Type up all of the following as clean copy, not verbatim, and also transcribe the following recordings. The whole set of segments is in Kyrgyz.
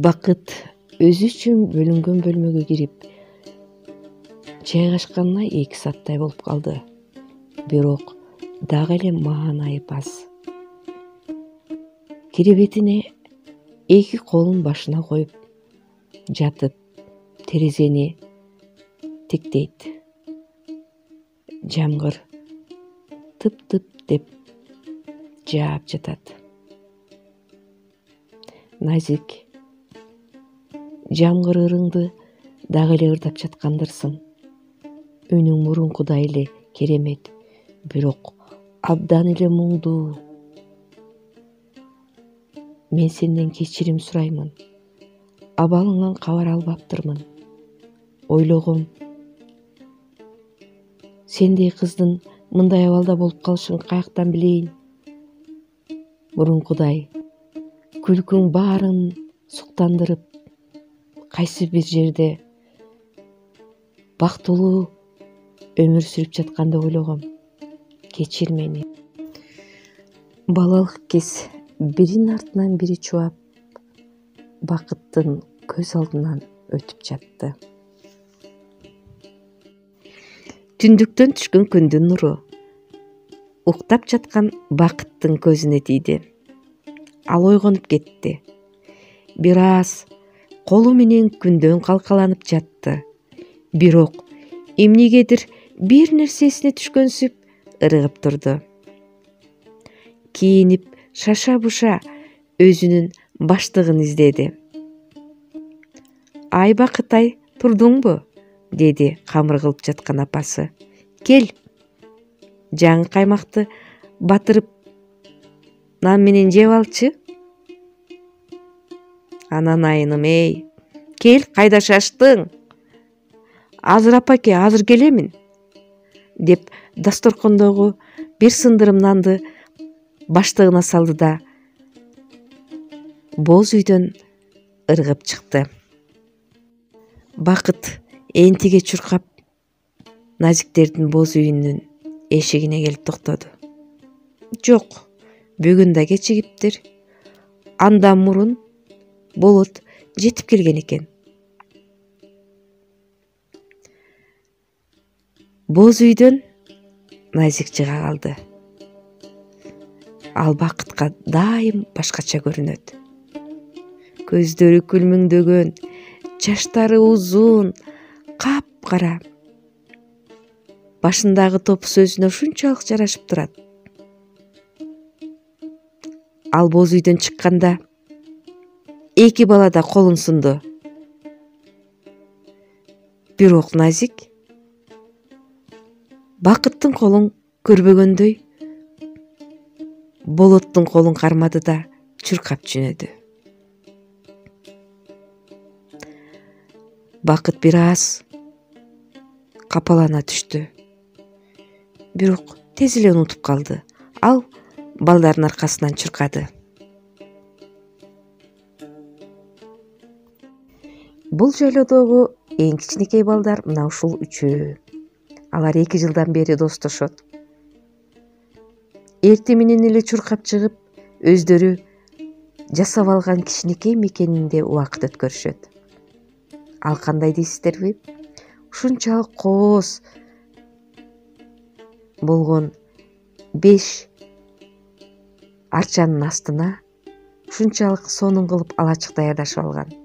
Бакыт өзү үчүн бөлүнгөн бөлмөгө кирип жайгашканына 2 сааттай болуп калды. Бирок дагы эле маанайы аз. Киребетине 2 колун башына коюп жатып, терезени тиктейт. Жамгыр тып-тып деп жаап жатат. Назик, жамгыр ырыңды дагы эле ырдап жаткандырсың. Үнүң мурункудай эле керемет, бирок абдан эле муңдуу. Мен сенден кечирим сураймын. Абалыңан кабар албаптырмын. Ойлогом, сендей кыздын мындай абалда болуп калышын каяктан билейин? Мурункудай күлкүң баарын суктандырып, кайсы бир жерде бактылуу өмүр сүрүп жатканды ойлогом. Кечир мени. Балалык кез биринин артынан бири чубап, Бакыттын көз алдынан өтүп жатты. Түндүктөн түшкөн күндүн нуру уктап жаткан Бакыттын көзүнө тийди. Ал ойгонуп кетти. Бир аз колу менен күндөн калкаланып жатты. Бирок эмнегедир бир нерсе эсине түшкөнсүп ырыгып турду. Кийинип шаша-буша өзүнүн баштыгын издеди. Ай Бакытай, турдуңбу? Деди камыр кылып жаткан апасы. Кел, жаңы каймакты батырып нан менен жеп алчы. Анан айыным, эй, кел, кайда шаштың? Азыр апаке, азыр келемин, деп дасторкондогу бир сындырым нанды баштыгына салды да боз үйдөн ыргып чыкты. Бакыт энтиге чуркап Назиктердин боз үйүнүн эшигине келип токтоду. Жок, бүгүн да кечигиптир. Андан мурун Болот жетип келген экен. Боз үйдөн Назик чыга калды. Ал Бакытка дайым башкача көрүнөт. Көздөрү күлмүңдөгөн, чачтары узун, капкара. Башындагы топус өзүнө ушунчалык жарашып турат. Ал боз үйдөн чыкканда 2 бала да колун сунду. Бирок Назик Бакыттын колун көрбөгөндөй Болоттун колун кармады да чуркап жөнөдү. Бакыт бир аз капалана түштү. Бирок тез эле унутуп калды. Ал балдардын аркасынан чуркады. Бул жайлоодогу эң кичинекей балдар мына ушул 3. Алар 2 жылдан бери достошот. Эртең менен эле чуркап чыгып, өздөрү жасап алган кичинекей мекенинде убакыт өткөрүшөт. Ал кандай дейсиздерби? Ушунчалык кооз болгон 5 арчанын астына ушунчалык сонун кылып алачык даярдашып алган.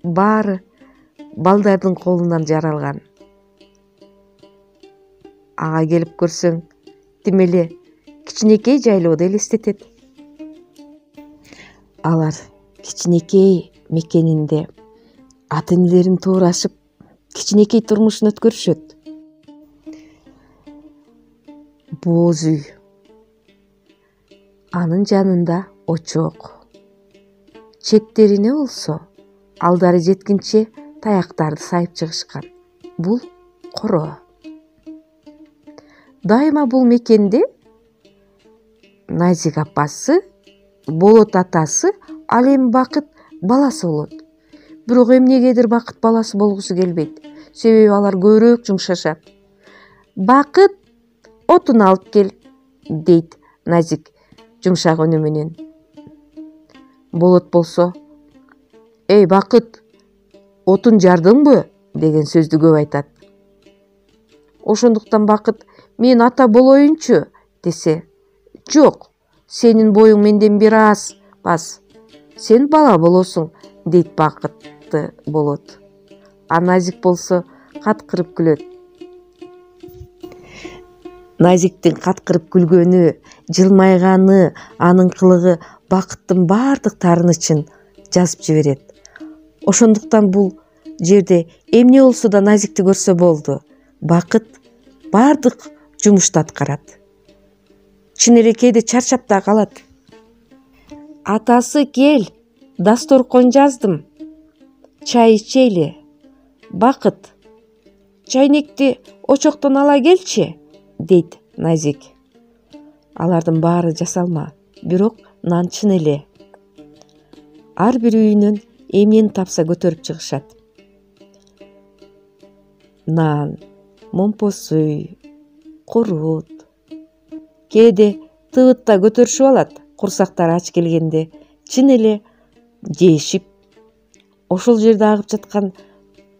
Баары балдардын колунан жаралган. Ага келип көрсөң, тим эле кичинекей жайлооду элестетет. Алар кичинекей мекенинде ата-энелерин туурашып, кичинекей турмушун өткөрүшөт. Боз үй. Анын жанында очок. Четтерине болсо алдары жеткинче таяктарды сайып чыгышкан. Бул коро. Дайыма бул мекенде Назик апасы, Болот атасы, ал эми Бакыт баласы болот. Бирок эмнегедир Бакыт баласы болгусу келбейт. Себеби алар көбүрөөк жумшашат. Бакыт, отун алып кел, дейт Назик жумшак үнү менен. Болот болсо эй Бакыт, отун жардыңбы деген сөздү көп айтат. Ошондуктан Бакыт мен ата болоюнчу десе, жок, сенин боюң менден бир аз бас, сен бала болосуң дейт Бакытты болот. А Назик болсо каткырып күлөт. Назиктин каткырып күлгөнү, жылмайганы, анын кылыгы Бакыттын баардык таарынычын жазып жиберет. Ошондуктан бул жерде эмне болсо да Назикти көрсө болду. Бакыт баардык жумушту аткарат. Чын эле кээде чарчап да калат. Атасы кел, дасторкон жаздым. Чай ичели. Бакыт, чайнекти очоктон ала келчи, дейт Назик. Алардын баары жасалма, бирок нан чын эле. Ар бир үйүнөн эмнени тапса көтөрүп чыгышат. Нан, момпосуй, курут. Кээде тыбыт да көтөрүшүп алат, курсактары ач келгенде чын эле жешип. Ошол жерде агып жаткан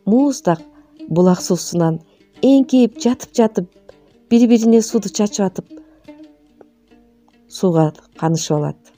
мууздак булак суусунан эңкейип жатып, бири-бирине сууду чачып атып, сууга канышып алат.